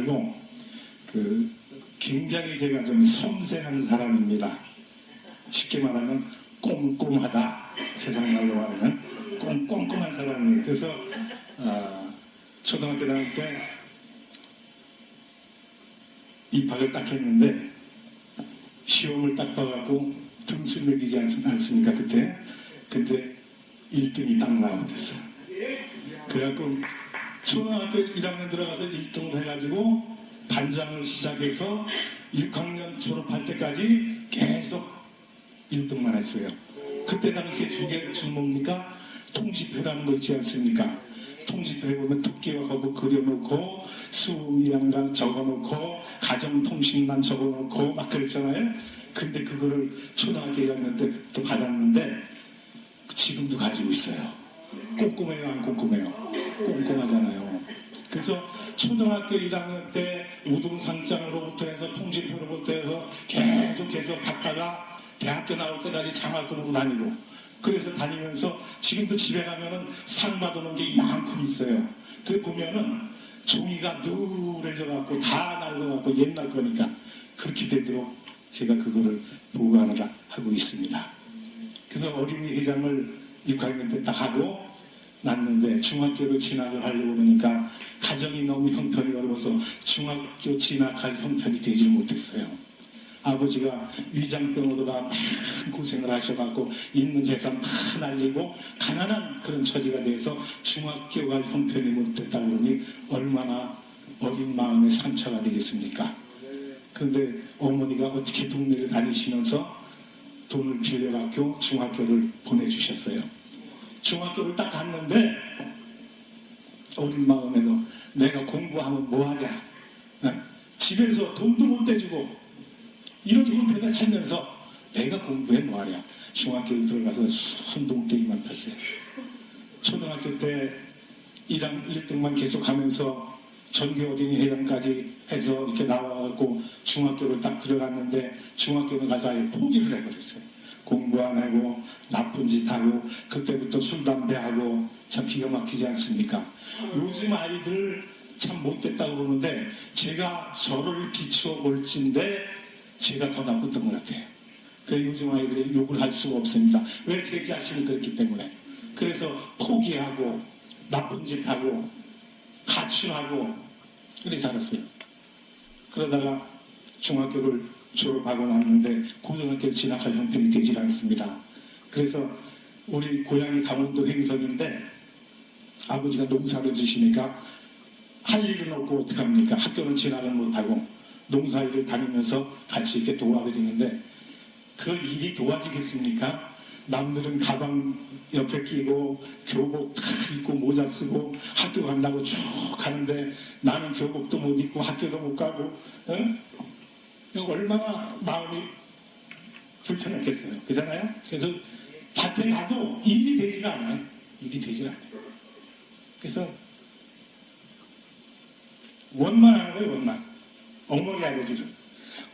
아니고 굉장히 제가 좀 섬세한 사람입니다. 쉽게 말하면 꼼꼼하다. 세상 말로 말하면 꼼꼼한 사람이에요. 그래서 초등학교 다닐 때 입학을 딱 했는데 시험을 딱 봐갖고 등수 매기지 않습니까 그때? 근데 1등이 딱 나와버렸어요. 그래갖고 초등학교 1학년 들어가서 1등을 해가지고 반장을 시작해서 6학년 졸업할 때까지 계속 1등만 했어요. 그때 당시에 주계는 뭡니까? 통지표라는 거 있지 않습니까? 통지표에 보면 토끼와 거북 그려놓고 수미양간 적어놓고 가정통신만 적어놓고 막 그랬잖아요. 근데 그거를 초등학교 1학년 때부터 받았는데 지금도 가지고 있어요. 꼼꼼해요 안 꼼꼼해요? 꼼꼼하잖아요. 그래서 초등학교 1학년 때 우등상장으로부터 해서 통지표로부터 해서 계속해서 받다가 대학교 나올 때까지 장학금으로 다니고, 그래서 다니면서 지금도 집에 가면은 상 받아놓은 게 이만큼 있어요. 그 보면은 종이가 누래져 갖고 다 날려 갖고 옛날 거니까 그렇게 되도록 제가 그거를 보관을 하고 있습니다. 그래서 어린이 회장을 6학년 때 딱 하고 났는데 중학교로 진학을 하려고 그러니까 가정이 너무 형편이 어려워서 중학교 진학할 형편이 되지 못했어요. 아버지가 위장병으로가 많은 고생을 하셔갖고 있는 재산 다 날리고 가난한 그런 처지가 돼서 중학교 갈 형편이 못됐다 그러니 얼마나 어린 마음의 상처가 되겠습니까? 그런데 어머니가 어떻게 동네를 다니시면서 돈을 빌려갖고 중학교를 보내주셨어요. 중학교를 딱 갔는데 어린 마음에도 내가 공부하면 뭐하냐, 집에서 돈도 못 대주고 이런 형편에 살면서 내가 공부해 뭐하냐. 중학교에 들어가서 순동대기만 탔어요. 초등학교 때 1등만 계속하면서 전교 어린이 회장까지 해서 이렇게 나와갖고 중학교를 딱 들어갔는데 중학교는 가서 아예 포기를 해버렸어요. 공부 안 하고 나쁜 짓 하고 그때부터 술 담배 하고 참 기가 막히지 않습니까? 요즘 아이들 참 못됐다고 그러는데 제가 저를 비추어 볼진데 제가 더 나빴던 것 같아요. 그래서 요즘 아이들이 욕을 할 수가 없습니다. 왜? 제 자신이 그렇기 때문에. 그래서 포기하고 나쁜 짓 하고 가출하고 그렇게 살았어요. 그러다가 중학교를 졸업하고 났는데 고등학교를 진학할 형편이 되질 않습니다. 그래서 우리 고향이 강원도 횡성인데 아버지가 농사를 지시니까 할 일은 없고 어떡합니까? 학교는 진학을 못하고 농사일을 다니면서 같이 이렇게 도와드리는데 그 일이 도와지겠습니까? 남들은 가방 옆에 끼고 교복 다 입고 모자 쓰고 학교 간다고 쭉 가는데 나는 교복도 못 입고 학교도 못 가고 얼마나 마음이 불편했겠어요. 그렇잖아요? 그래서 밭에 가도 일이 되질 않아요. 일이 되질 않아요. 그래서 원만한 거예요. 원만. 어머니 아버지를.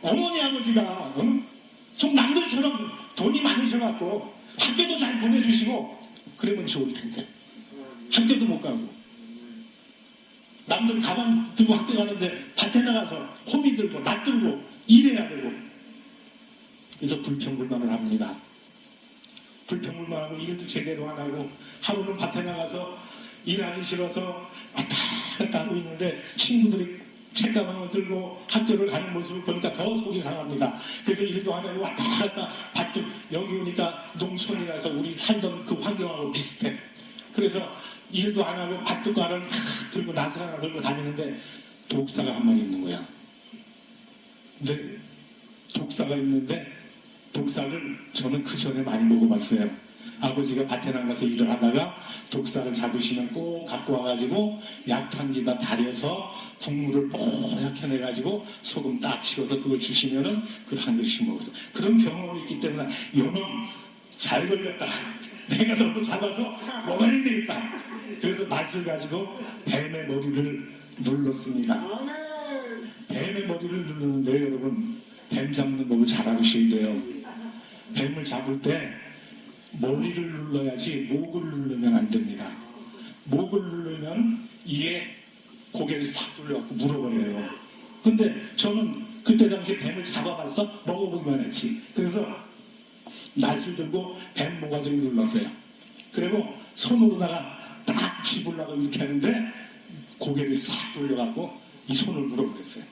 어머니 아버지가 좀 남들처럼 돈이 많으셔갖고 학교도 잘 보내주시고 그러면 좋을 텐데 학교도 못 가고 남들 가방 들고 학교 가는데 밭에 나가서 호미 들고 낫 들고 일해야 되고 그래서 불평불만을 합니다. 불평불만하고 일도 제대로 안 하고 하루는 밭에 나가서 일하기 싫어서 왔다 갔다 하고 있는데 친구들이 책가방을 들고 학교를 가는 모습을 보니까 더 속이 상합니다. 그래서 일도 안 하고 왔다 갔다 밭도 여기 오니까 농촌이라서 우리 살던 그 환경하고 비슷해. 그래서 일도 안 하고 밭도 하나 들고 낫을 하나 들고 다니는데 독사가 한 마리 있는 거야. 근데 독사가 있는데 독사를 저는 그 전에 많이 먹어봤어요. 아버지가 밭에 나가서 일을 하다가 독사를 잡으시면 꼭 갖고 와가지고 약탕기다 달여서 국물을 뽀얗게 내가지고 소금 딱 찍어서 그걸 주시면은 그걸 한 그릇씩 먹어서 그런 경험이 있기 때문에 요놈 잘 걸렸다. 내가 너도 잡아서 먹어야 되겠다. 그래서 낫을 가지고 뱀의 머리를 눌렀습니다. 뱀의 머리를 누르는데 여러분 뱀 잡는 법을 잘 알으셔야 돼요. 뱀을 잡을 때 머리를 눌러야지 목을 누르면 안 됩니다. 목을 누르면 이에 고개를 싹 눌러갖고 물어버려요. 근데 저는 그때 당시 뱀을 잡아봐서 먹어보기만 했지. 그래서 낫을 들고 뱀 모가지를 눌렀어요. 그리고 손으로다가 딱 집으려고 이렇게 하는데 고개를 싹 돌려갖고 이 손을 물어버렸어요.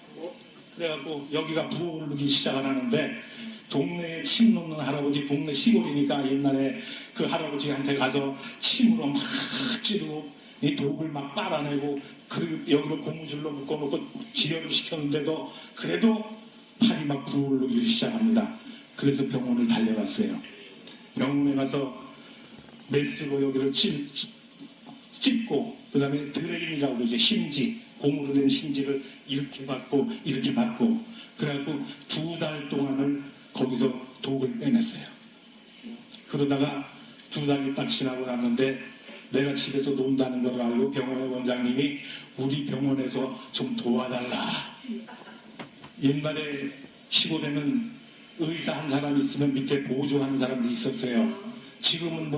그래갖고 여기가 부어오르기 시작을 하는데 동네에 침 놓는 할아버지, 동네 시골이니까 옛날에 그 할아버지한테 가서 침으로 막 찌르고 이 독을 막 빨아내고 그리고 여기로 고무줄로 묶어놓고 지혈을 시켰는데도 그래도 팔이 막 부어오르기 시작합니다. 그래서 병원을 달려갔어요. 병원에 가서 메스로 여기를 찝고 그 다음에 드레인이라고 그러죠. 심지, 고무로 된 심지를 이렇게 받고 이렇게 받고 그래갖고 2달 동안을 거기서 독을 빼냈어요. 그러다가 2달이 딱 지나고 났는데 내가 집에서 논다는 걸 알고 병원의 원장님이 우리 병원에서 좀 도와달라. 옛날에 시골에는 의사 한 사람 있으면 밑에 보조하는 사람도 있었어요. 지금은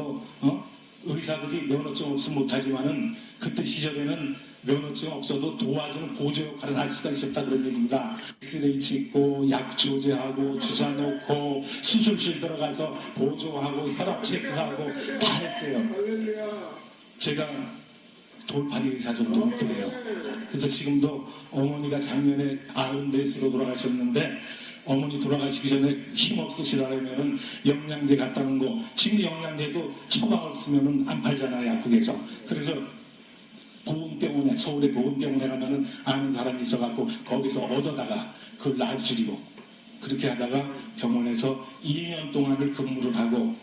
의사들이 면허증 없으면 못하지만은 그때 시절에는 면허증 없어도 도와주는 보조 역할을 할 수가 있었다 그런 얘기입니다. 엑스레이 찍고 약 조제하고 주사 놓고 수술실 들어가서 보조하고 혈압 체크하고 다 했어요. 제가 돌팔이 의사 정도는 돼요. 그래서 지금도 어머니가 작년에 94세로 돌아가셨는데 어머니 돌아가시기 전에 힘없으시라면 영양제 갖다 놓은 거 지금 영양제도 처방 없으면 안 팔잖아요. 약국에서. 그래서 보훈병원에 서울의 보훈병원에 가면은 아는 사람이 있어갖고 거기서 얻어다가 그걸 놔주리고 그렇게 하다가 병원에서 2년 동안을 근무를 하고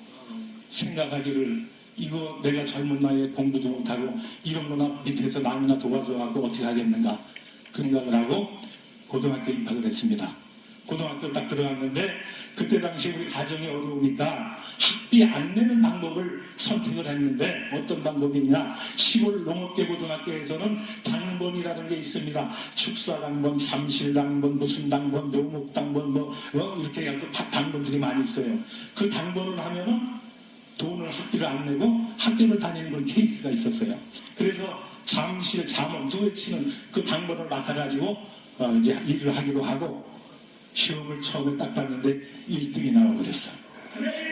생각하기를 이거 내가 젊은 나이에 공부도 못하고 이런 거나 밑에서 남이나 도와줘갖고 어떻게 하겠는가 그 생각을 하고 고등학교 입학을 했습니다. 고등학교 딱 들어갔는데 그때 당시 우리 가정이 어려우니까 학비 안 내는 방법을 선택을 했는데 어떤 방법이냐 시골 농업계고등학교에서는 당번이라는 게 있습니다. 축사당번, 삼실당번, 무슨 당번, 묘목당번 이렇게 해갖고 당번들이 많이 있어요. 그 당번을 하면은 돈을 학비를 안 내고 학교를 다니는 그런 케이스가 있었어요. 그래서 잠실, 잠원, 두회치는 그 당번을 맡아가지고 이제 일을 하기도 하고 시험을 처음에 딱 봤는데 1등이 나와버렸어.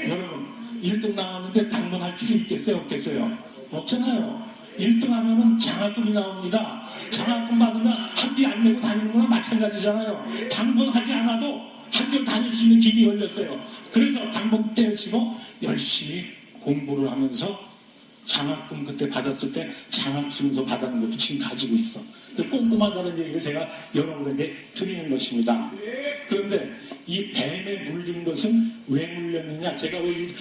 여러분 1등 나왔는데 당번할 필요 있겠어요? 없겠어요? 없잖아요. 1등 하면은 장학금이 나옵니다. 장학금 받으면 학비 안 내고 다니는 거랑 마찬가지잖아요. 당번하지 않아도 학교 다닐 수 있는 길이 열렸어요. 그래서 당번 떼어치고 열심히 공부를 하면서 장학금 그때 받았을 때 장학증서 받았는 것도 지금 가지고 있어. 꼼꼼하다는 얘기를 제가 여러분에게 드리는 것입니다. 그런데 이 뱀에 물린 것은 왜 물렸느냐? 제가 왜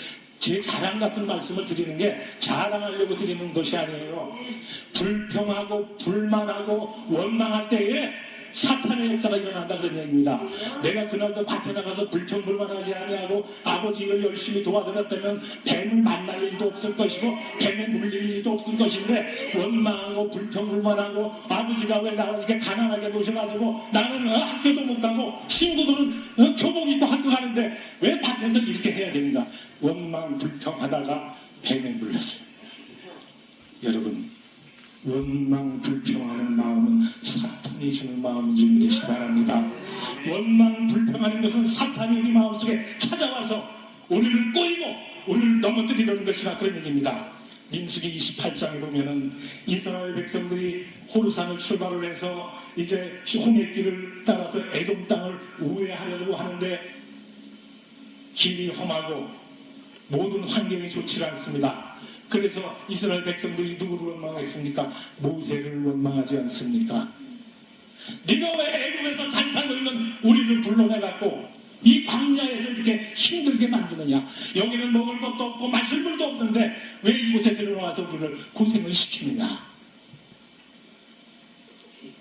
제 자랑 같은 말씀을 드리는 게 자랑하려고 드리는 것이 아니에요. 불평하고 불만하고 원망할 때에 사탄의 역사가 일어난다 그런 얘기입니다. 내가 그날도 밭에 나가서 불평불만하지 아니하고 아버지 일 열심히 도와드렸다면 뱀을 만날 일도 없을 것이고 뱀에 물릴 일도 없을 것인데 원망하고 불평불만하고 아버지가 왜 나를 이렇게 가난하게 놓으셔가지고 나는 학교도 못 가고 친구들은 교복이 또 학교 가는데 왜 밭에서 이렇게 해야 되는가? 원망 불평하다가 뱀에 물렸어요. 여러분 원망 불평하는 마음은 사탄이 주는 마음인 줄 믿으시기 바랍니다. 원망 불평하는 것은 사탄이 우리 마음속에 찾아와서 우리를 꼬이고 우리를 넘어뜨리려는 것이라 그런 얘기입니다. 민수기 28장에 보면은 이스라엘 백성들이 호르산을 출발을 해서 이제 홍해길을 따라서 에돔 땅을 우회하려고 하는데 길이 험하고 모든 환경이 좋지 않습니다. 그래서 이스라엘 백성들이 누구를 원망했습니까? 모세를 원망하지 않습니까? 네가 왜 애굽에서 잘 살고 있는 우리를 불러내갖고 이 광야에서 이렇게 힘들게 만드느냐? 여기는 먹을 것도 없고 마실 물도 없는데 왜 이곳에 데려와서 우리를 고생을 시키느냐?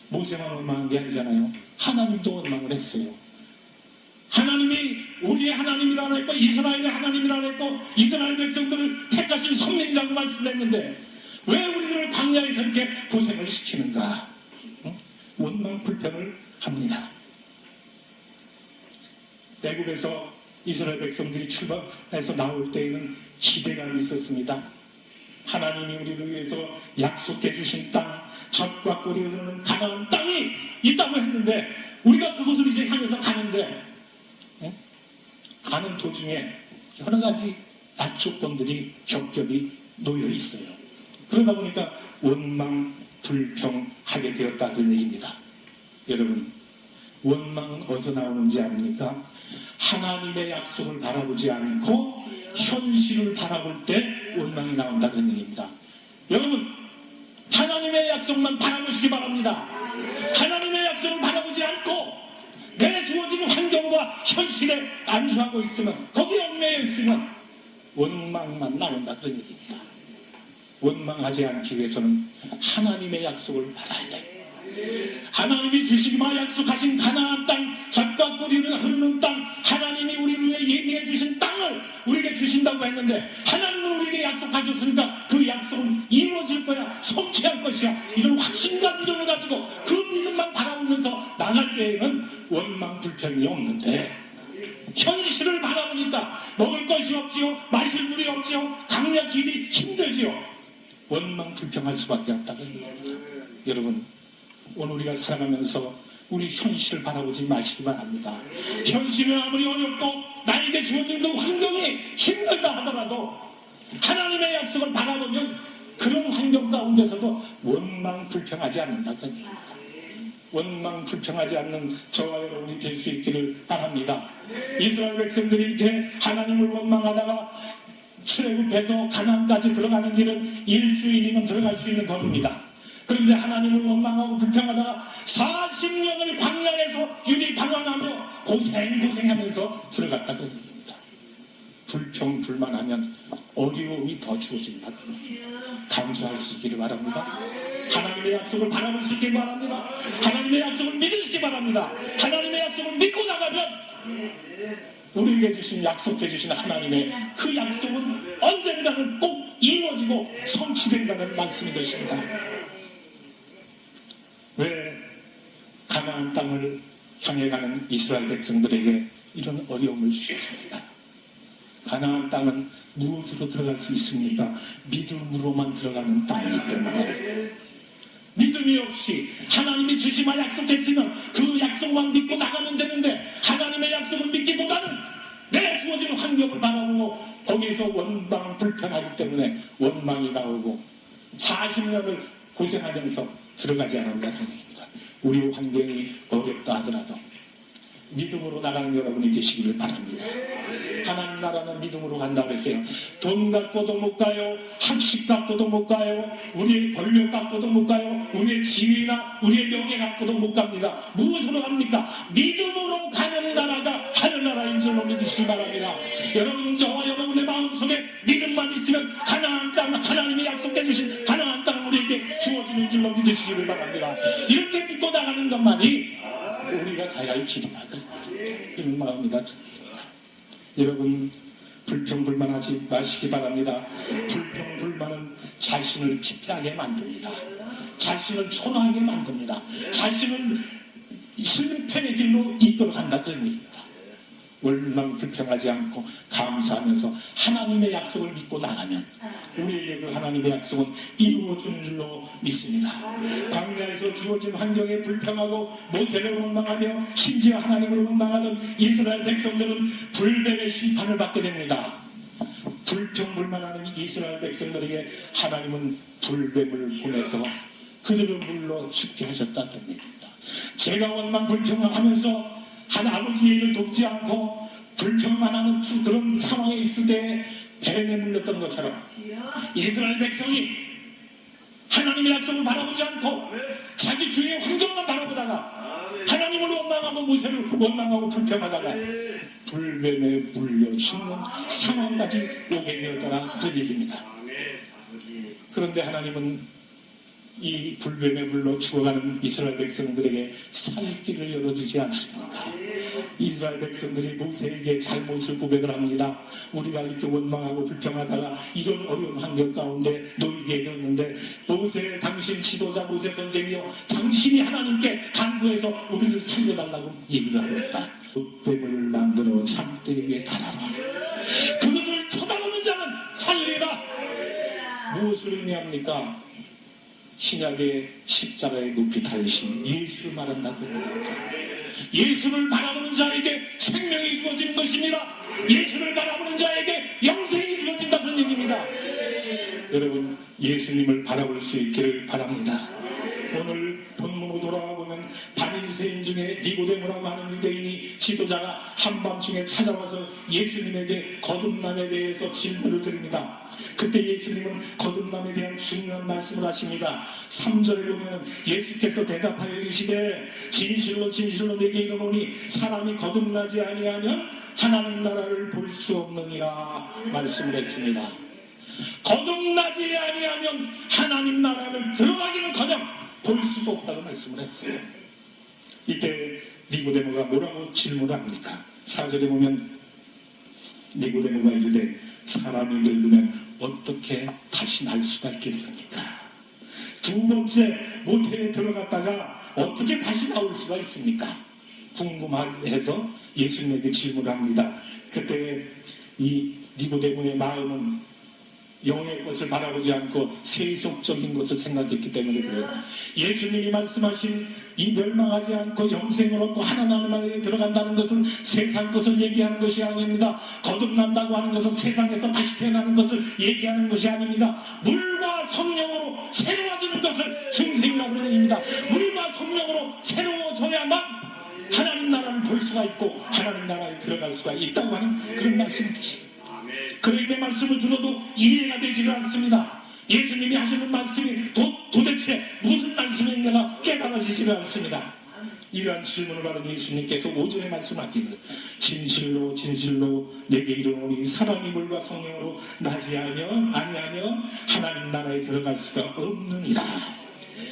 모세만 원망한 게 아니잖아요. 하나님도 원망을 했어요. 하나님이 우리의 하나님이라고 했고 이스라엘의 하나님이라고 했고 이스라엘 백성들을 택하신 선민이라고 말씀했는데 왜 우리들을 광야에서 이렇게 고생을 시키는가? 원망 불평을 합니다. 애굽에서 이스라엘 백성들이 출발해서 나올 때에는 기대감이 있었습니다. 하나님이 우리를 위해서 약속해 주신 땅, 젖과 꿀이 흐르는 가나안 땅이 있다고 했는데 우리가 그곳을 이제 향해서 가는데 가는 도중에 여러 가지 악조건들이 겹겹이 놓여 있어요. 그러다 보니까 원망불평하게 되었다는 얘기입니다. 여러분, 원망은 어디서 나오는지 압니까? 하나님의 약속을 바라보지 않고 현실을 바라볼 때 원망이 나온다는 얘기입니다. 여러분, 하나님의 약속만 바라보시기 바랍니다. 하나님의 약속을 바라보지 않고 내 주어진 환경과 현실에 안주하고 있으면, 거기에 얽매여 있으면 원망만 나온다는 얘기입니다. 원망하지 않기 위해서는 하나님의 약속을 받아야 돼요. 하나님이 주시기만 약속하신 가나안 땅, 젖과 꿀이 흐르는 땅, 하나님이 우리를 위해 예비해 주신 땅을 우리에게 주신다고 했는데, 하나님은 우리에게 약속하셨으니까 그 약속은 이루어질 거야, 성취할 것이야, 이런 확신과 믿음을 가지고 그 믿음만 바라보면서 나갈 때에는 원망 불평이 없는데, 현실을 바라보니까 먹을 것이 없지요, 마실 물이 없지요, 강약 길이 힘들지요, 원망 불평할 수밖에 없다는 얘기입니다. 여러분, 오늘 우리가 살아가면서 우리 현실을 바라보지 마시기 바랍니다. 현실은 아무리 어렵고 나에게 주어진 그 환경이 힘들다 하더라도 하나님의 약속을 바라보면 그런 환경 가운데서도 원망 불평하지 않는다는 얘기입니다. 원망 불평하지 않는 저와 여러분이 될 수 있기를 바랍니다. 이스라엘 백성들이 이렇게 하나님을 원망하다가 출애굽해서 가나안까지 들어가는 길은 일주일이면 들어갈 수 있는 거리입니다. 그런데 하나님을 원망하고 불평하다가 40년을 광야에서 유리 방황하며 고생하면서 들어갔다고 얘기합니다. 불평 불만하면 어려움이 더 주어진다. 감사할 수 있기를 바랍니다. 하나님의 약속을 바라볼 수 있기를 바랍니다. 하나님의 약속을 믿으시기 바랍니다. 하나님의 약속을 믿고 나가면 우리에게 주신, 약속해 주신 하나님의 그 약속은 언젠가는 꼭 이루어지고 성취된다는 말씀이 것입니다. 왜 가나안 땅을 향해 가는 이스라엘 백성들에게 이런 어려움을 주셨습니까? 가나안 땅은 무엇으로 들어갈 수 있습니까? 믿음으로만 들어가는 땅이기 때문에, 믿음이 없이 하나님이 주시마 약속했으면 그 약속만 믿고 나가면 되는데, 하나님의 약속을 믿기보다는 내 주어진 환경을 바라보고 거기에서 원망 불평하기 때문에 원망이 나오고 40년을 고생하면서 들어가지 않는다는 얘기입니다. 우리 환경이 어렵다 하더라도 믿음으로 나가는 여러분이 되시기를 바랍니다. 하나님 나라는 믿음으로 간다고 했어요. 돈 갖고도 못 가요, 학식 갖고도 못 가요, 우리의 권력 갖고도 못 가요, 우리의 지위나 우리의 명예 갖고도 못 갑니다. 무엇으로 갑니까? 믿음으로 가는 나라가 하늘나라인 줄로 믿으시기 바랍니다. 여러분, 저와 여러분의 마음속에 믿음만 있으면 가나안 땅, 하나님이 약속해 주신 가나안 땅 우리에게 주어지는 줄로 믿으시기를 바랍니다. 이렇게 믿고 나가는 것만이 우리가 가야 할 길이다. 그런 마음이다. 여러분, 불평불만하지 마시기 바랍니다. 불평불만은 자신을 피폐하게 만듭니다. 자신을 초라하게 만듭니다. 자신을 실패의 길로 이끌어간다는 얘기입니다. 원망 불평하지 않고 감사하면서 하나님의 약속을 믿고 나가면 우리에게 그 하나님의 약속은 이루어지는 줄로 믿습니다. 광야에서 주어진 환경에 불평하고 모세를 원망하며 심지어 하나님을 원망하던 이스라엘 백성들은 불뱀의 심판을 받게 됩니다. 불평불만하는 이스라엘 백성들에게 하나님은 불뱀을 보내서 그들을 물러 죽게 하셨다는 얘기입니다. 제가 원망 불평하면서 한 아버지의 일을 돕지 않고 불평만 하는 그런 상황에 있을 때 뱀에 물렸던 것처럼 이스라엘 백성이 하나님의 약속을 바라보지 않고 자기 주위의 환경만 바라보다가 하나님을 원망하고 모세를 원망하고 불평하다가 불뱀에 물려 죽는 상황까지 오게 되었다라 그런 얘기입니다. 그런데 하나님은 이 불뱀에 물러 죽어가는 이스라엘 백성들에게 살 길을 열어주지 않습니다. 이스라엘 백성들이 모세에게 잘못을 고백을 합니다. 우리가 이렇게 원망하고 불평하다가 이런 어려운 환경 가운데 놓이게 되었는데, 모세, 당신 지도자 모세 선생이요, 당신이 하나님께 간구해서 우리를 살려달라고 얘기를 합니다. 뱀을 만들어 참대 위에 달아라. 그것을 쳐다보는 자는 살리라. 무엇을 의미합니까? 신약의 십자가에 높이 달리신 예수를 말한다고 합니다. 예수를 바라보는 자에게 생명이 주어지는 것입니다. 예수를 바라보는 자에게 영생이 주어진다, 그런 얘기입니다. 여러분, 예수님을 바라볼 수 있기를 바랍니다. 오늘 본문으로 돌아가보면 바리새인 중에 니고데모라고 하는 유대인이 지도자가 한밤중에 찾아와서 예수님에게 거듭남에 대해서 질문을 드립니다. 그때 예수님은 거듭남에 대한 중요한 말씀을 하십니다. 3절에 보면 예수께서 대답하여 이르시되 진실로 진실로 내게 이르노니 사람이 거듭나지 아니하면 하나님 나라를 볼 수 없느니라 말씀을 했습니다. 거듭나지 아니하면 하나님 나라를 들어가기는커녕 볼 수도 없다고 말씀을 했어요. 이때 니고데모가 뭐라고 질문을 합니까? 4절에 보면 니고데모가 이르되 사람이 늙으면 어떻게 다시 날 수가 있겠습니까? 두 번째 모태에 들어갔다가 어떻게 다시 나올 수가 있습니까? 궁금해서 예수님에게 질문을 합니다. 그때 이 니고데모의 마음은 영의 것을 바라보지 않고 세속적인 것을 생각했기 때문에 그래요. 예수님이 말씀하신 이 멸망하지 않고 영생을 얻고 하나님 나라에 들어간다는 것은 세상 것을 얘기하는 것이 아닙니다. 거듭난다고 하는 것은 세상에서 다시 태어나는 것을 얘기하는 것이 아닙니다. 물과 성령으로 새로워지는 것을 중생이라고 하는 얘기입니다. 물과 성령으로 새로워져야만 하나님 나라를 볼 수가 있고 하나님 나라에 들어갈 수가 있다고 하는 그런 말씀이죠. 그에게 말씀을 들어도 이해가 되지가 않습니다. 예수님이 하시는 말씀이 도대체 무슨 말씀인가가 깨달아지지가 않습니다. 이러한 질문을 받은 예수님께서 5절에 말씀하기를 진실로 진실로 내게 이르노니 사람이 물과 성령으로 나지 아니하면 하나님 나라에 들어갈 수가 없느니라.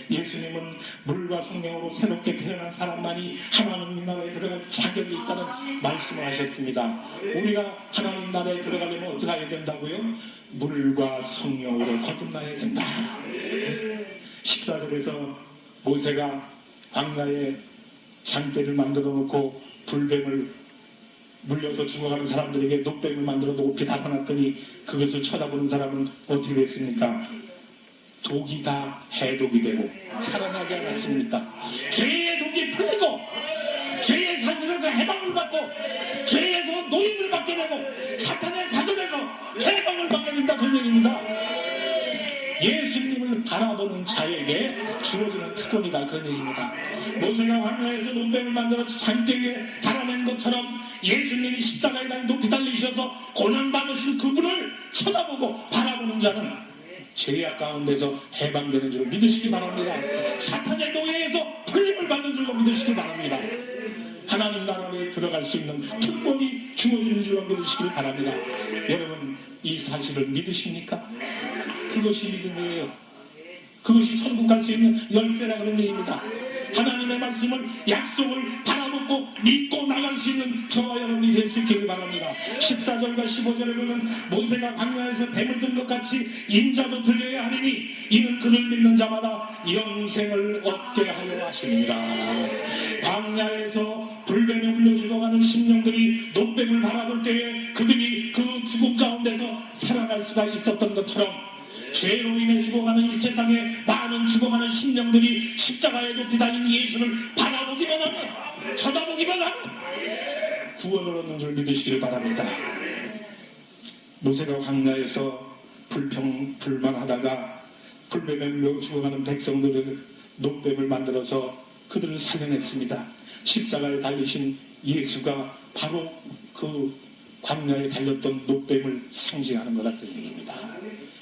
예수님은 물과 성령으로 새롭게 태어난 사람만이 하나님 나라에 들어갈 자격이 있다는 말씀을 하셨습니다. 우리가 하나님 나라에 들어가려면 어떻게 해야 된다고요? 물과 성령으로 거듭나야 된다. 14절에서 모세가 광야에 잔대를 만들어 놓고 불뱀을 물려서 죽어가는 사람들에게 녹뱀을 만들어 높이 달아놨더니 그것을 쳐다보는 사람은 어떻게 됐습니까? 독이 다 해독이 되고 살아나지 않았습니까? 죄의 독이 풀리고 죄의 사슬에서 해방을 받고 죄에서 노임을 받게 되고 사탄의 사슬에서 해방을 받게 된다, 그런 얘기입니다. 예수님을 바라보는 자에게 주어지는 특권이다, 그런 얘기입니다. 모세가 광야에서 녹뱀을 만들어 잔대 위에 달아낸 것처럼 예수님이 십자가에 높이 달리셔서 고난받으신 그분을 쳐다보고 바라보는 자는 죄악 가운데서 해방되는 줄 믿으시기 바랍니다. 사탄의 노예에서 풀림을 받는 줄로 믿으시기 바랍니다. 하나님 나라에 들어갈 수 있는 특권이 주어지는 줄로 믿으시기 바랍니다. 여러분, 이 사실을 믿으십니까? 그것이 믿음이에요. 그것이 천국 갈 수 있는 열쇠라 그런 얘기입니다. 하나님의 말씀을 약속을 바라보고 믿고 나갈 수 있는 저와 여러분이 될 수 있기를 바랍니다. 14절과 15절에 보면 모세가 광야에서 뱀을 든 것 같이 인자도 들려야 하리니 이는 그를 믿는 자마다 영생을 얻게 하려 하십니다. 광야에서 불뱀에 물려 죽어가는 심령들이 녹뱀을 바라볼 때에 그들이 그 죽음 가운데서 살아날 수가 있었던 것처럼 죄로 인해 죽어가는 이 세상에 많은 죽어가는 심령들이 십자가에 높이 달린 예수를 바라보기만 하면, 쳐다보기만 하면 구원을 얻는 줄 믿으시길 바랍니다. 모세가 광야에서 불만하다가 불뱀에 물려 죽어가는 백성들을 녹뱀을 만들어서 그들을 살려냈습니다. 십자가에 달리신 예수가 바로 그 광야에 달렸던 녹뱀을 상징하는 거다, 그런 얘기입니다.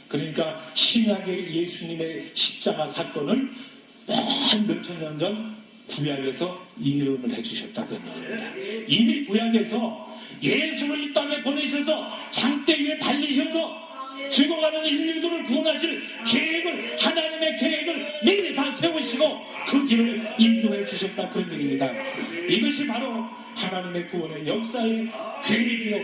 그러니까 신약의 예수님의 십자가 사건을 몇천 년 전 구약에서 이해를 해주셨다, 그런 얘기입니다. 이미 구약에서 예수를 이 땅에 보내셔서 장대 위에 달리셔서 죽어가는 인류들을 구원하실 계획을, 하나님의 계획을 미리 다 세우시고 그 길을 인도해 주셨다, 그런 얘기입니다. 이것이 바로 하나님의 구원의 역사의 계획이요,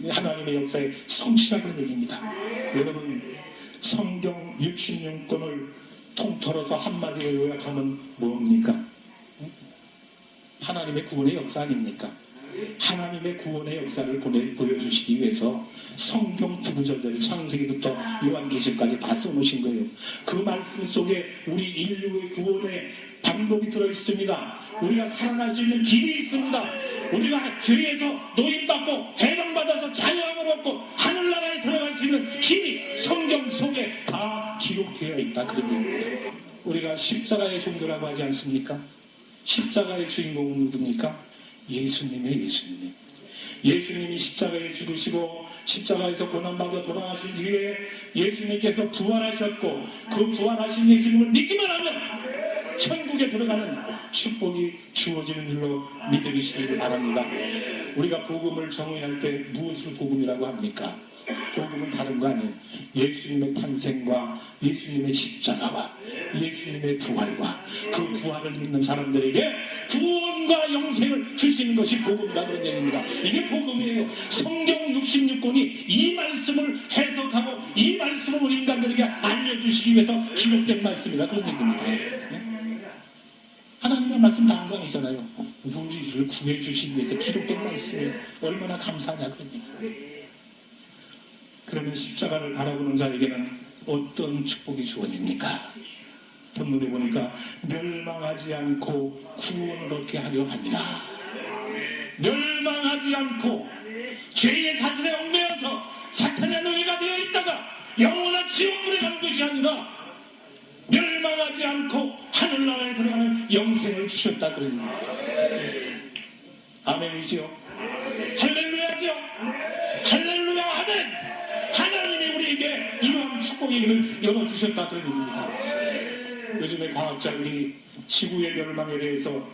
하나님의 역사의 성취라, 그런 얘기입니다. 여러분, 성경 66권을 통틀어서 한마디로 요약하면 뭡니까? 하나님의 구원의 역사 아닙니까? 하나님의 구원의 역사를 보여주시기 위해서 성경 구구절절 창세기부터 요한계시까지 다 써놓으신 거예요. 그 말씀 속에 우리 인류의 구원의 방법이 들어있습니다. 우리가 살아날 수 있는 길이 있습니다. 우리가 죄에서 노임받고 해방받아서 자유함을 얻고 하늘나라에 들어갈 수 있는 길이 성경 속에 다 기록되어 있다. 그런 겁니다. 우리가 십자가의 종교라고 하지 않습니까? 십자가의 주인공은 누굽니까? 예수님의 예수님. 예수님이 십자가에 죽으시고 십자가에서 고난받아 돌아가신 뒤에 예수님께서 부활하셨고 그 부활하신 예수님을 믿기만 하면 천국에 들어가는 축복이 주어지는 줄로 믿으시길 바랍니다. 우리가 복음을 정의할 때 무엇을 복음이라고 합니까? 복음은 다른 거 아니에요. 예수님의 탄생과 예수님의 십자가와 예수님의 부활과 그 부활을 믿는 사람들에게 구원과 영생을 주시는 것이 복음이다, 그런 얘기입니다. 이게 복음이에요. 성경 66권이 이 말씀을 해석하고 이 말씀을 우리 인간들에게 알려주시기 위해서 기록된 말씀이다, 그런 얘기입니다. 하나님의 말씀 다 한 거 아니잖아요. 우리를 구해주시기 위해서 기록된 말씀이 얼마나 감사하냐, 그런 얘기입니다. 그러면 십자가를 바라보는 자에게는 어떤 축복이 주어집니까? 본문에 보니까 멸망하지 않고 구원을 얻게 하려 함이라. 멸망하지 않고 죄의 사슬에 얽매여서 사탄의 노예가 되어 있다가 영원한 지옥불에 가는 것이 아니라 멸망하지 않고 하늘나라에 들어가는 영생을 주셨다, 그런 겁니다. 아멘이죠? 할렐루야죠? 할렐루야, 아멘! 하나님이 우리에게 이러한 축복의 길을 열어주셨다, 그런 얘기입니다. 요즘에 과학자들이 지구의 멸망에 대해서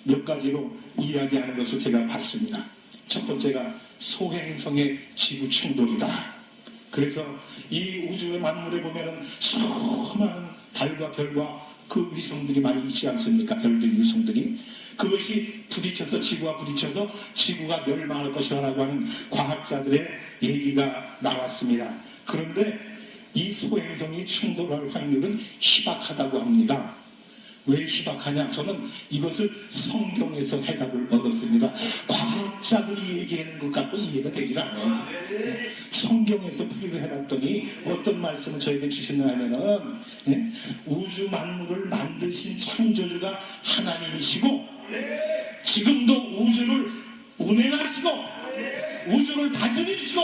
몇 가지로 이야기하는 것을 제가 봤습니다. 첫 번째가 소행성의 지구 충돌이다. 그래서 이 우주의 만물에 보면은 수많은 달과 별과 그 위성들이 많이 있지 않습니까? 별들 위성들이. 그것이 부딪혀서 지구와 부딪혀서 지구가 멸망할 것이라고 하는 과학자들의 얘기가 나왔습니다. 그런데 이 소행성이 충돌할 확률은 희박하다고 합니다. 왜 희박하냐? 저는 이것을 성경에서 해답을 얻었습니다. 과학자들이 얘기하는 것 갖고 이해가 되질 않아요. 성경에서 풀이를 해놨더니 어떤 말씀을 저에게 주시냐 하면은 우주 만물을 만드신 창조주가 하나님이시고 지금도 우주를 운행하시고 우주를 다스리시고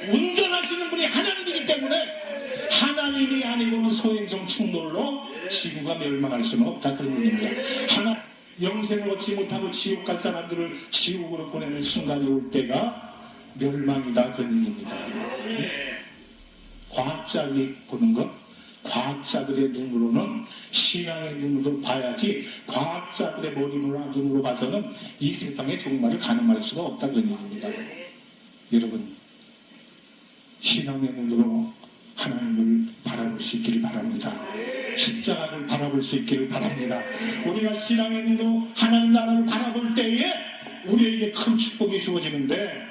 운전하시는 분이 하나님이기 때문에 하나님이 아니고는 소행성 충돌로 지구가 멸망할 수는 없다, 그런 얘기입니다. 영생을 얻지 못하고 지옥 갈 사람들을 지옥으로 보내는 순간이 올 때가 멸망이다, 그런 얘기입니다. 과학자들이 보는 것, 과학자들의 눈으로는 신앙의 눈으로 봐야지 과학자들의 머리나 눈으로 봐서는 이 세상의 종말을 가늠할 수가 없다, 그런 얘기입니다. 여러분, 신앙의 눈으로 하나님을 바라볼 수 있기를 바랍니다. 십자가를 바라볼 수 있기를 바랍니다. 우리가 신앙의 눈으로 하나님 나라를 바라볼 때에 우리에게 큰 축복이 주어지는데,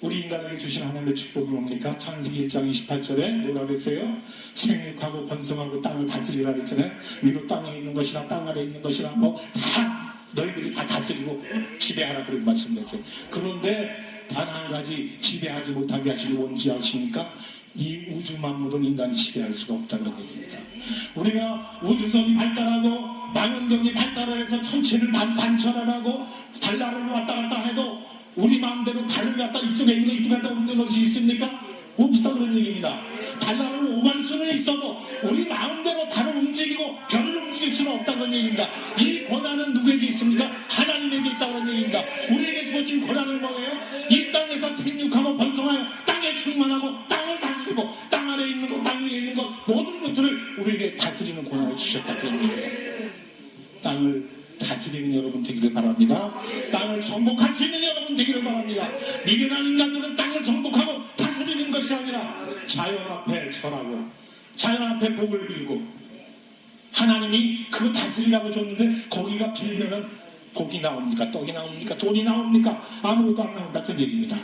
우리 인간에게 주신 하나님의 축복이 뭡니까? 창세기 1장 28절에 뭐라 그랬어요? 생육하고 번성하고 땅을 다스리라 그랬잖아요. 위로 땅에 있는 것이나 땅 아래에 있는 것이나 뭐 다 너희들이 다 다스리고 지배하라, 그런 말씀했어요. 그런데 단 한 가지 지배하지 못하게 하시는 뭔지 아십니까? 이 우주 만물은 인간이 지배할 수가 없다는 얘기입니다. 우리가 우주선이 발달하고 망원경이 발달해서 천체를 관찰하고 달나라로 왔다 갔다 해도 우리 마음대로 달을 갖다 이쪽에 있는 거 이쪽에 갖다 옮겨 놓을 수 있습니까? 없다, 그런 얘기입니다. 달나라로 오갈 수는 있어도 우리 마음대로 달을 움직이고 별을 움직일 수는 없다는 얘기입니다. 이 권한은 누구에게 있습니까? 하나님에게 있다는 얘기입니다. 우리에게 주어진 권한은 뭐예요? 이 땅에서 생육하고 번성하여 땅에 충만하고 땅을 다스리고 땅 아래에 있는 것, 땅 위에 있는 것, 모든 것들을 우리에게 다스리는 권한을 주셨다, 그런 얘기예요. 땅을 다스리는 여러분 되기를 바랍니다. 땅을 정복할 수 있는 여러분 되기를 바랍니다. 미련한 인간들은 땅을 정복하고 다스리는 것이 아니라 자연 앞에 절하고 자연 앞에 복을 빌고, 하나님이 그거 다스리라고 줬는데 거기가 빌면은 고기 나옵니까? 떡이 나옵니까? 돈이 나옵니까? 아무것도 안 나온다, 그 얘기입니다.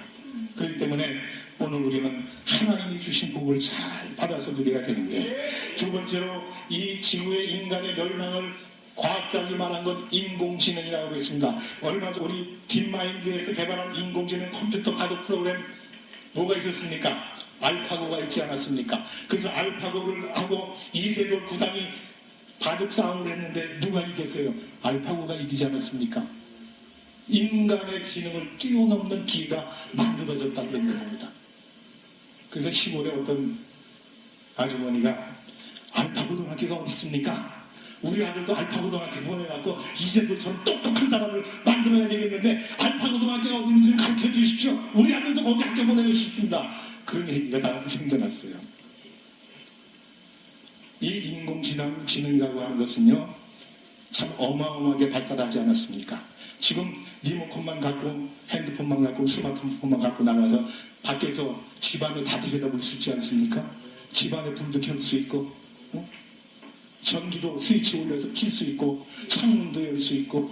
그렇기 때문에 오늘 우리는 하나님이 주신 복을 잘 받아서 누려야 되는데, 두 번째로 이 지구의 인간의 멸망을 과학자들이 말한 건 인공지능이라고 했습니다. 얼마 전 우리 딥마인드에서 개발한 인공지능 컴퓨터 가족 프로그램 뭐가 있었습니까? 알파고가 있지 않았습니까? 그래서 알파고를 하고 이세돌 구단이 바둑 싸움을 했는데 누가 이겼어요? 알파고가 이기지 않았습니까? 인간의 지능을 뛰어넘는 기가 만들어졌다는 겁니다. 그래서 시골에 어떤 아주머니가 알파고등학교가 어디 있습니까? 우리 아들도 알파고등학교 보내갖고 이제들처럼 똑똑한 사람을 만들어야 되겠는데 알파고등학교가 어디 있는지 가르쳐 주십시오. 우리 아들도 거기 학교 보내고 싶습니다. 그런 얘기가 다 생겨났어요. 이 인공지능이라고 하는 것은요, 참 어마어마하게 발달하지 않았습니까? 지금 리모컨만 갖고 핸드폰만 갖고 스마트폰만 갖고 나가서 밖에서 집안을 다 들여다볼 수 있지 않습니까? 집안에 불도 켤 수 있고, 전기도 스위치 올려서 킬 수 있고, 창문도 열 수 있고.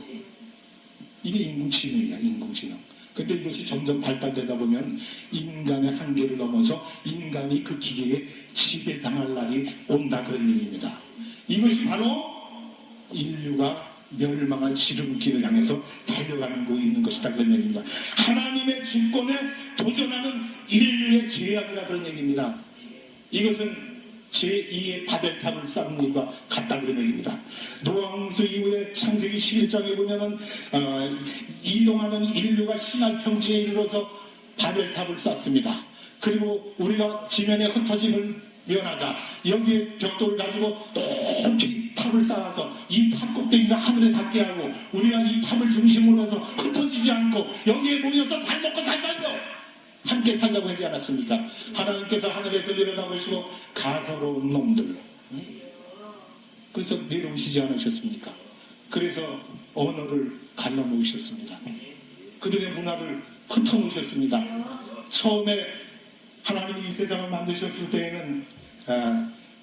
이게 인공지능이야, 인공지능. 근데 이것이 점점 발달되다 보면 인간의 한계를 넘어서 인간이 그 기계에 지배당할 날이 온다, 그런 얘기입니다. 이것이 바로 인류가 멸망할 지름길을 향해서 달려가고 있는 것이다, 그런 얘기입니다. 하나님의 주권에 도전하는 인류의 죄악이라, 그런 얘기입니다. 이것은 제2의 바벨탑을 쌓는 일과 같다, 그런 얘기입니다. 노아홍수 이후에 창세기 11장에 보면은 이동하는 인류가 신할 평지에 이르러서 바벨탑을 쌓습니다. 그리고 우리가 지면에 흩어짐을 면하자 여기에 벽돌을 가지고 높이 탑을 쌓아서 이 탑 꼭대기가 하늘에 닿게 하고 우리가 이 탑을 중심으로 해서 흩어지지 않고 여기에 모여서 잘 먹고 잘 살고 함께 살자고 하지 않았습니까? 하나님께서 하늘에서 내려다보시고 가서로운 놈들, 그래서 내려오시지 않으셨습니까? 그래서 언어를 갈라놓으셨습니다. 그들의 문화를 흩어놓으셨습니다. 처음에 하나님이 이 세상을 만드셨을 때에는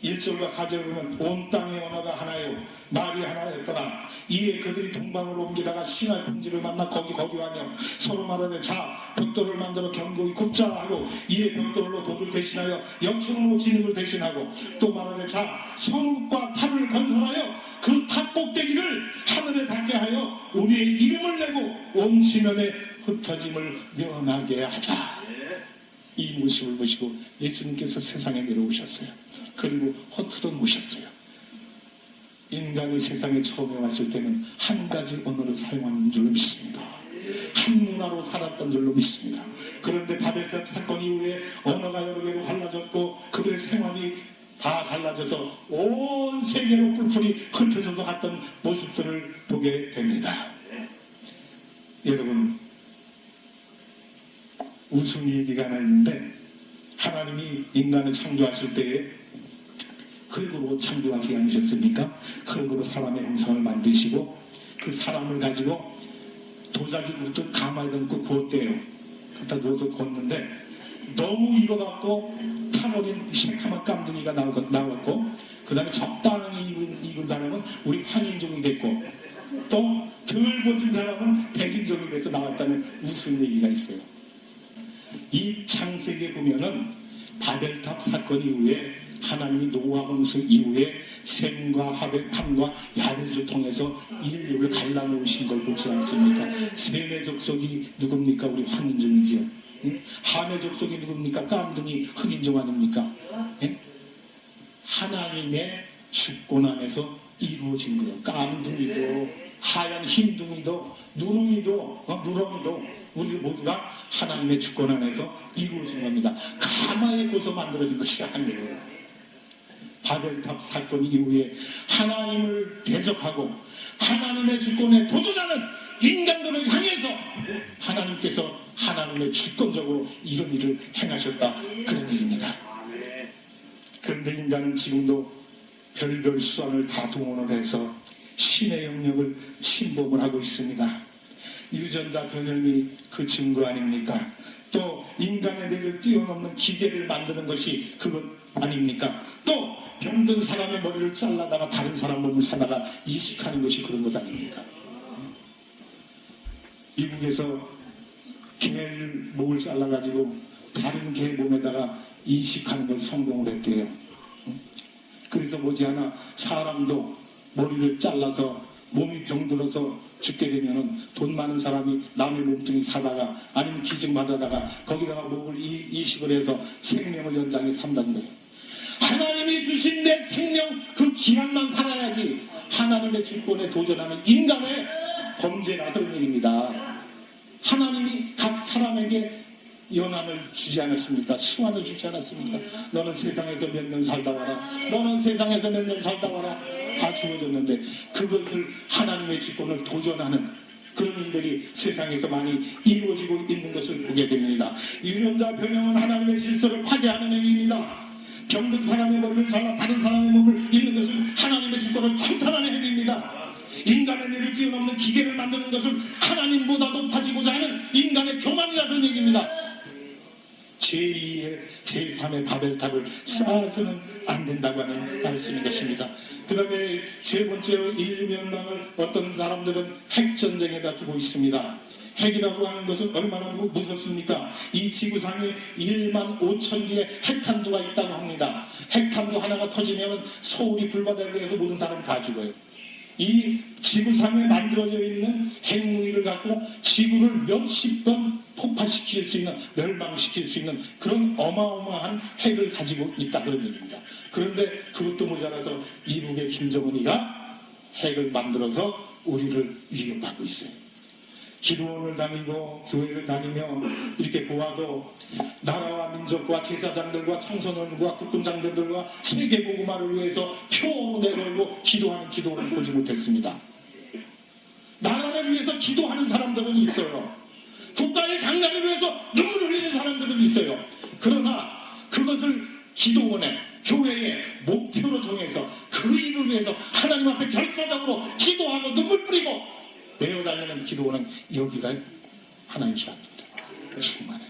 1절과 4절을 보면 온 땅의 언어가 하나요 말이 하나였더라. 이에 그들이 동방으로 옮기다가 신할 품지를 만나 거기하며 서로 말하되 자 벽돌을 만들어 견고히 굽자 하고 이에 벽돌로 돌을 대신하여 역청으로 진흙을 대신하고 또 말하되 자 성읍과 탑을 건설하여 그 탑 꼭대기를 하늘에 닿게 하여 우리의 이름을 내고 온 지면에 흩어짐을 면하게 하자. 이 모습을 보시고 예수님께서 세상에 내려오셨어요. 그리고 헛으로 모셨어요. 인간이 세상에 처음에 왔을 때는 한 가지 언어를 사용하는 줄로 믿습니다. 한 문화로 살았던 줄로 믿습니다. 그런데 바벨탑 사건 이후에 언어가 여러 개로 갈라졌고 그들의 생활이 다 갈라져서 온 세계로 뿔뿔이 흩어져서 갔던 모습들을 보게 됩니다. 여러분, 웃음 얘기가 하나 있는데 하나님이 인간을 창조하실 때에 흙으로 창조하지 않으셨습니까? 흙으로 사람의 형상을 만드시고 그 사람을 가지고 도자기 굽듯 가마에 담고 구웠대요. 갖다 누워서 구웠는데 너무 익어갖고 타버린 새카만 깜둥이가 나왔고 그 다음에 적당히 익은 사람은 우리 환인종이 됐고 또 덜 고친 사람은 백인종이 돼서 나왔다는 무슨 얘기가 있어요. 이 창세기에 보면은 바벨탑 사건 이후에 하나님이 노아 홍수 이후에 셈과 함과 야벳을 통해서 인류를 갈라놓으신 걸 보지 않습니까? 셈의 족속이 누굽니까? 우리 환인종이지요. 함의 족속이 누굽니까? 깜둥이 흑인종 아닙니까? 하나님의 주권 안에서 이루어진 거예요. 깜둥이도 하얀 흰둥이도 누렁이도 우리 모두가 하나님의 주권 안에서 이루어진 겁니다. 가마에 꽂아 만들어진 것이 아니에요. 바벨탑 사건 이후에 하나님을 대적하고 하나님의 주권에 도전하는 인간들을 향해서 하나님께서 하나님의 주권적으로 이런 일을 행하셨다, 그런 일입니다. 그런데 인간은 지금도 별별 수단을 다 동원을 해서 신의 영역을 침범을 하고 있습니다. 유전자 변형이 그 증거 아닙니까? 또 인간의 뇌를 뛰어넘는 기계를 만드는 것이 그것 아닙니까? 또 병든 사람의 머리를 잘라다가 다른 사람 몸을 사다가 이식하는 것이 그런 것 아닙니까? 미국에서 개를 목을 잘라가지고 다른 개 몸에다가 이식하는 걸 성공을 했대요. 그래서 머지않아 사람도 머리를 잘라서 몸이 병들어서 죽게 되면은 돈 많은 사람이 남의 몸뚱이 사다가 아니면 기증 받아다가 거기다가 목을 이식을 해서 생명을 연장해 산다는 거예요. 하나님이 주신 내 생명 그 기간만 살아야지 하나님의 주권에 도전하는 인간의 범죄나 그런 일입니다. 하나님이 각 사람에게 연한을 주지 않았습니까? 수완을 주지 않았습니까? 너는 세상에서 몇 년 살다 와라. 너는 세상에서 몇 년 살다 와라. 다 주어졌는데 그것을 하나님의 주권을 도전하는 그런 일들이 세상에서 많이 이루어지고 있는 것을 보게 됩니다. 유전자 변형은 하나님의 질서를 파괴하는 행위입니다. 병든 사람의 머리를 잘라 다른 사람의 몸을 잃는 것은 하나님의 주권을 찬탄하는 행위입니다. 인간의 뇌를 뛰어넘는 기계를 만드는 것은 하나님보다 높아지고자 하는 인간의 교만이라는 얘기입니다. 제2의 제3의 바벨탑을 쌓아서는 안 된다고 하는 말씀인 것입니다. 그 다음에 세 번째로 인류 멸망을 어떤 사람들은 핵전쟁에다 두고 있습니다. 핵이라고 하는 것은 얼마나 무섭습니까? 이 지구상에 1만 5천 개의 핵탄두가 있다고 합니다. 핵탄두 하나가 터지면 서울이 불바다에 대해서 모든 사람이 다 죽어요. 이 지구상에 만들어져 있는 핵무기를 갖고 지구를 몇십 번 폭발시킬 수 있는, 멸망시킬 수 있는 그런 어마어마한 핵을 가지고 있다 그런 얘기입니다. 그런데 그것도 모자라서 이북의 김정은이가 핵을 만들어서 우리를 위협하고 있어요. 기도원을 다니고 교회를 다니며 이렇게 보아도 나라와 민족과 제사장들과 청소년과 국군장병들과 세계보고마를 위해서 표 내걸고 기도하는 기도원을 보지 못했습니다. 나라를 위해서 기도하는 사람들은 있어요. 국가의 장관을 위해서 눈물 흘리는 사람들은 있어요. 그러나 그것을 기도원에 교회의 목표로 정해서 그 일을 위해서 하나님 앞에 결사적으로 기도하고 눈물 뿌리고 매어다니는 기도원은 여기가 하나님 시합입니다. 충만해.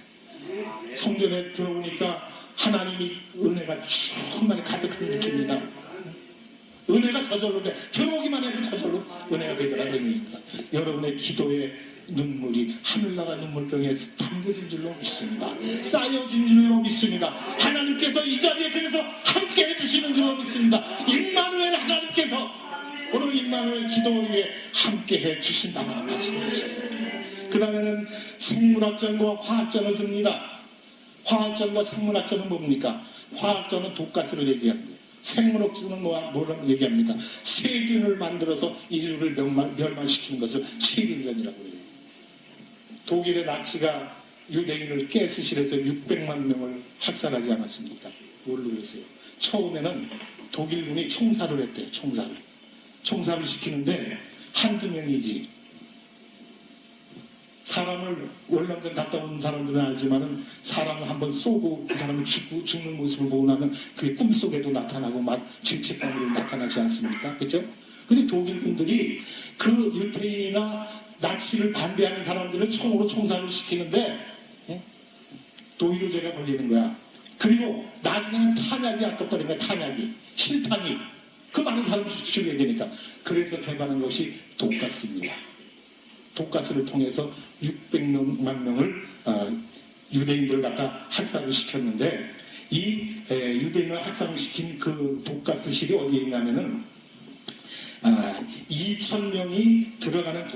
성전에 들어오니까 하나님이 은혜가 충만히 가득한 느낌입니다. 은혜가 저절로 돼. 들어오기만 해도 저절로 은혜가 되더라는 의미입니다. 여러분의 기도의 눈물이 하늘나라 눈물병에 담겨진 줄로 믿습니다. 쌓여진 줄로 믿습니다. 하나님께서 이 자리에 그래서 함께 해주시는 줄로 믿습니다. 임마누엘 하나님께서 오늘 임마누엘 기도를 위해 함께 해주신다는 말씀이십니다. 그 다음에는 생물학전과 화학전을 듭니다. 화학전과 생물학전은 뭡니까? 화학전은 독가스를 얘기합니다. 생물학전은 뭐라고 얘기합니까? 세균을 만들어서 인류를 멸망시키는 것을 세균전이라고 해요. 독일의 나치가 유대인을 가스실에서 600만 명을 학살하지 않았습니까? 뭘로 그랬어요? 처음에는 독일군이 총살을 했대요. 총살을 시키는데 한두 명이지. 사람을 월남전 갔다 온 사람들은 알지만은 사람을 한번 쏘고 그 사람이 죽는 모습을 보고 나면 그게 꿈속에도 나타나고 막 죄책감으로 나타나지 않습니까? 그렇죠? 근데 독일군들이 그 유태인이나 나치를 반대하는 사람들을 총으로 총살을 시키는데 도의료제가 걸리는 거야. 그리고 나중에는 탄약이 아깝다는 거야. 탄약이 실탄이 그 많은 사람을 죽여야 되니까. 그래서 개발한 것이 독가스입니다. 독가스를 통해서 600만 명을 유대인들을 갖다 학살을 시켰는데 이 유대인을 학살을 시킨 그 독가스실이 어디에 있냐면은 2,000명이 들어가는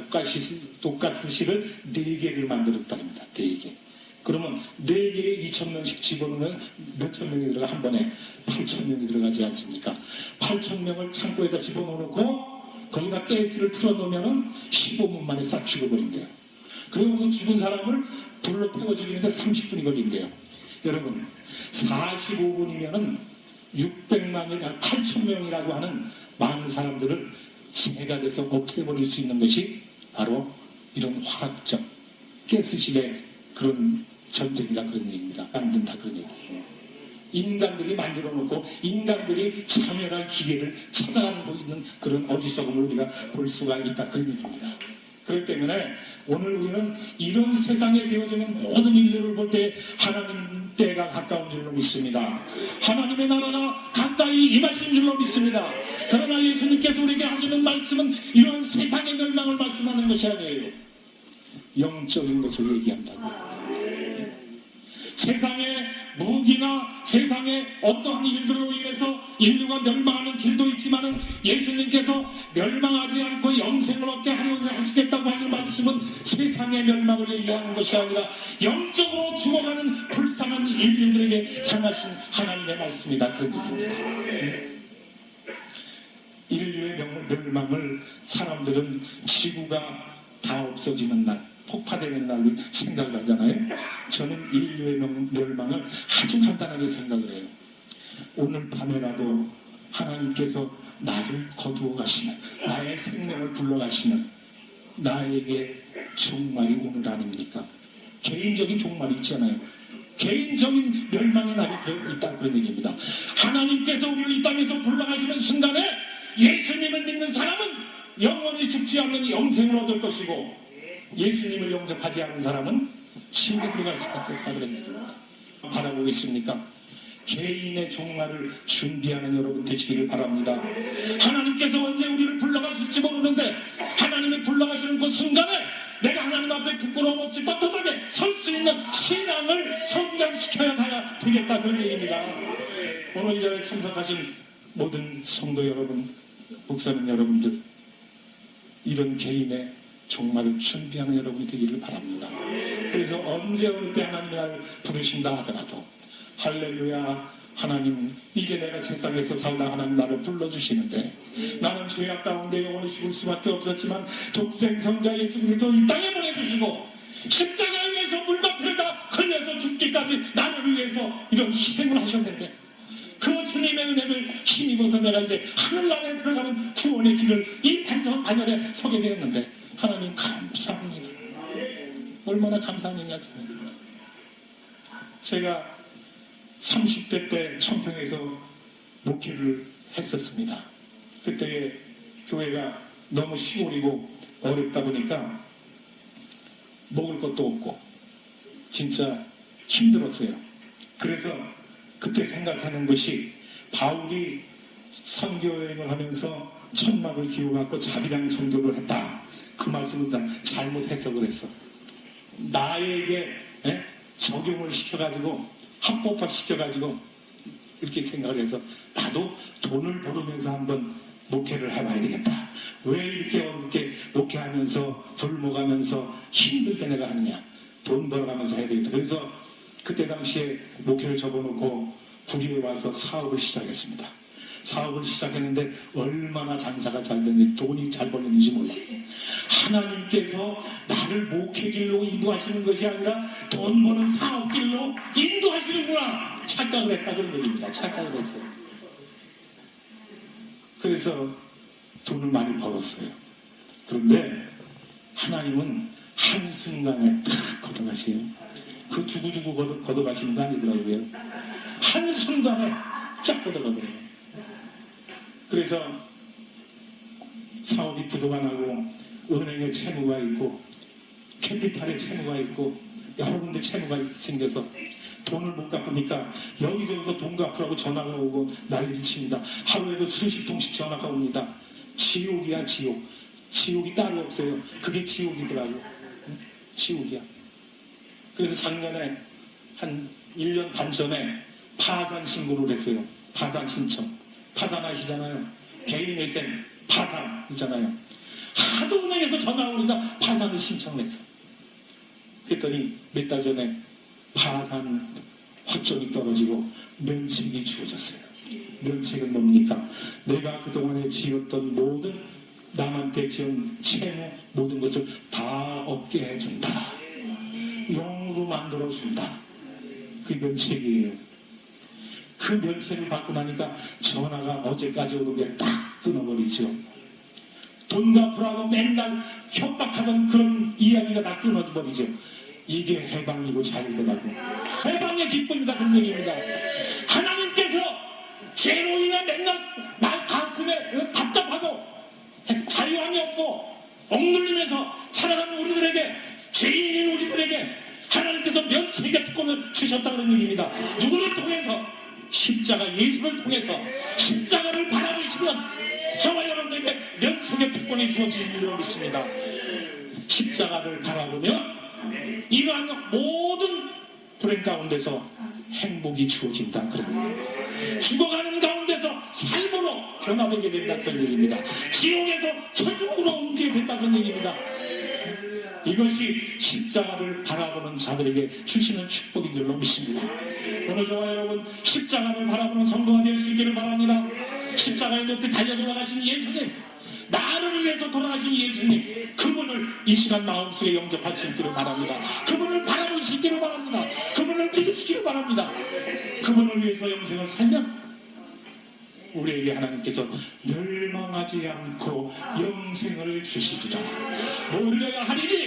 독가스실을 4개를 만들었답니다. 4개. 그러면 4개에 2,000명씩 집어넣으면 몇천 명이 들어가 한 번에 8,000명이 들어가지 않습니까? 8,000명을 창고에다 집어넣고 거기다 가스를 풀어놓으면 15분 만에 싹 죽어버린대요. 그리고 그 죽은 사람을 불로 태워 죽이는데 30분이 걸린대요. 여러분 45분이면은 600만이나 8,000명이라고 하는 많은 사람들을 재가 돼서 없애버릴 수 있는 것이 바로 이런 화학적 가스실의 그런 전쟁이라 그런 얘기입니다. 만든다 그런 얘기예요. 인간들이 만들어 놓고 인간들이 참여할 기계를 찾아가고 있는 그런 어리석음을 우리가 볼 수가 있다 그런 얘기입니다. 그렇기 때문에 오늘 우리는 이런 세상에 되어지는 모든 일들을 볼 때 하나님 때가 가까운 줄로 믿습니다. 하나님의 나라가 가까이 임하신 줄로 믿습니다. 그러나 예수님께서 우리에게 하시는 말씀은 이런 세상의 멸망을 말씀하는 것이 아니에요. 영적인 것을 얘기한다고요. 세상의 무기나 세상의 어떠한 일들로 인해서 인류가 멸망하는 길도 있지만은 예수님께서 멸망하지 않고 영생을 얻게 하려고 하시겠다고 하는 말씀은 세상의 멸망을 얘기하는 것이 아니라 영적으로 죽어가는 불쌍한 인류들에게 향하신 하나님의 말씀이다. 그 얘기입니다. 인류의 멸망을 사람들은 지구가 다 없어지는 날, 폭파되는 날로 생각을 하잖아요. 저는 인류의 멸망을 아주 간단하게 생각을 해요. 오늘 밤에라도 하나님께서 나를 거두어 가시면, 나의 생명을 불러 가시면 나에게 종말이 오늘 아닙니까? 개인적인 종말이 있잖아요. 개인적인 멸망의 날이 있다, 그런 얘기입니다. 하나님께서 우리를 이 땅에서 불러가시는 순간에 예수님을 믿는 사람은 영원히 죽지 않는 영생을 얻을 것이고, 예수님을 영접하지 않은 사람은 지옥에 들어갈 수밖에 없다, 그런 얘기입니다. 바라보고 있습니까? 개인의 종말을 준비하는 여러분 되시기를 바랍니다. 하나님께서 언제 우리를 불러가실지 모르는데, 하나님이 불러가시는 그 순간에 내가 하나님 앞에 부끄러움 없이 떳떳하게 설 수 있는 신앙을 성장시켜야 가야 되겠다, 그런 얘기입니다. 오늘 이 자리에 참석하신 모든 성도 여러분, 목사님 여러분들, 이런 개인의 종말을 준비하는 여러분이 되기를 바랍니다. 그래서 언제 어느 때 하나님이 나를 부르신다 하더라도 할렐루야, 하나님 이제 내가 세상에서 살다 하나님 나를 불러주시는데, 나는 죄악 가운데 영원히 죽을 수밖에 없었지만 독생성자 예수 그리스도 이 땅에 보내주시고 십자가에 위해서 물과 피를 다 흘려서 죽기까지 나를 위해서 이런 희생을 하셨는데, 그 주님의 은혜를 힘입어서 내가 이제 하늘나라에 들어가는 구원의 길을 이 반열에 서게 되었는데, 하나님 감사합니다. 얼마나 감사합니까? 제가 30대 때 청평에서 목회를 했었습니다. 그때 교회가 너무 시골이고 어렵다 보니까 먹을 것도 없고 진짜 힘들었어요. 그래서 그때 생각하는 것이, 바울이 선교여행을 하면서 천막을 기워갖고 자비랑 선교를 했다, 그 말씀을 다 잘못 해석을 했어. 나에게 적용을 시켜가지고 합법화 시켜가지고 이렇게 생각을 해서, 나도 돈을 벌으면서 한번 목회를 해봐야 되겠다. 왜 이렇게 어렵게 목회하면서 굶어가면서 힘들게 내가 하느냐, 돈 벌어가면서 해야 되겠다. 그래서 그때 당시에 목회를 접어놓고 구리에 와서 사업을 시작했습니다. 사업을 시작했는데 얼마나 장사가 잘 됐는지, 돈이 잘 벌리는지 몰랐어요. 하나님께서 나를 목회길로 인도하시는 것이 아니라 돈 버는 사업길로 인도하시는구나 착각을 했다, 그런 얘기입니다. 착각을 했어요. 그래서 돈을 많이 벌었어요. 그런데 하나님은 한순간에 탁 걷어가세요. 그 두고두고 걷어가시는 거 아니더라고요. 한순간에 쫙 걷어가버려요. 그래서 사업이 부도가 나고 은행에 채무가 있고 캐피탈에 채무가 있고 여러 군데 채무가 생겨서 돈을 못 갚으니까 여기저기서 돈 갚으라고 전화가 오고 난리를 칩니다. 하루에도 수십 통씩 전화가 옵니다. 지옥이야, 지옥. 지옥이 따로 없어요. 그게 지옥이더라고. 지옥이야. 그래서 작년에 한 1년 반 전에 파산 신고를 했어요. 파산 신청. 파산하시잖아요. 개인회생 파산이잖아요. 하도 은행에서 전화 오니까 파산을 신청했어. 그랬더니 몇 달 전에 파산 확정이 떨어지고 면책이 주어졌어요. 면책은 뭡니까? 내가 그동안에 지었던 모든, 남한테 지은 채무 모든 것을 다 없게 해준다. 영으로 만들어준다. 그게 면책이에요. 그 면책을 받고 나니까 전화가 어제까지 오는 게 딱 끊어버리죠. 돈 갚으라고 맨날 협박하던 그런 이야기가 다 끊어버리죠. 이게 해방이고 자유더라고. 해방의 기쁨이다, 그런 얘기입니다. 하나님께서 죄로 인해 맨날 가슴에 답답하고 자유함이 없고 억눌림에서 살아가는 우리들에게, 죄인인 우리들에게 하나님께서 면책의 특권을 주셨다, 그런 얘기입니다. 누구를 통해서? 십자가 예수를 통해서 십자가를 바라보시면 저와 여러분에게 면책의 특권이 주어지는 줄로 믿습니다. 십자가를 바라보면 이러한 모든 불행 가운데서 행복이 주어진다 그럽니다. 죽어가는 가운데서 삶으로 변화되게 된다 그런 얘기입니다. 지옥에서 천국으로 옮기게 된다 그런 얘기입니다. 이것이 십자가를 바라보는 자들에게 주시는 축복인 줄로 믿습니다. 오늘 저와 여러분 십자가를 바라보는 성도가 될 수 있기를 바랍니다. 십자가에 높이 달려 돌아가신 예수님, 나를 위해서 돌아가신 예수님, 그분을 이 시간 마음속에 영접할 수 있기를 바랍니다. 그분을 바라볼 수 있기를 바랍니다. 그분을 믿으시기를 바랍니다. 그분을 위해서 영생을 살면 우리에게 하나님께서 멸망하지 않고 영생을 주시리라. 모르려야 하리니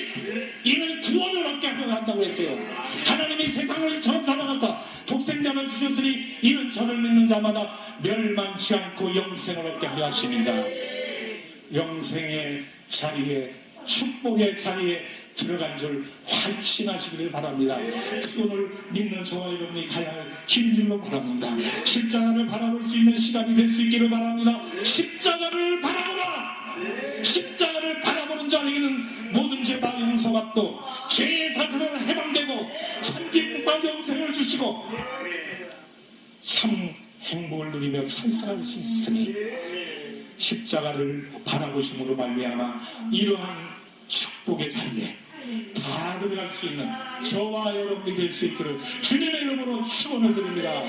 이는 구원을 얻게 한다고 했어요. 하나님이 세상을 이처럼 사랑하사 독생자를 주셨으니 이는 저를 믿는 자마다 멸망치 않고 영생을 얻게 하려 하십니다. 영생의 자리에, 축복의 자리에 들어간 줄 확신하시기를 바랍니다. 그분을 믿는 저와 여러분이 가야 할 길인 줄로 바랍니다. 십자가를 바라볼 수 있는 시간이 될 수 있기를 바랍니다. 십자가를 바라보라! 십자가를 바라보는 자에게는 모든 죄 다 용서받고 죄의 사슬은 해방되고 참 기쁨과 영생을 주시고 참 행복을 누리며 살살 수 있으니 십자가를 바라보심으로 말미암아 이러한 축복의 자리에 다 들어갈 수 있는 저와 여러분이 될 수 있기를 주님의 이름으로 축원을 드립니다.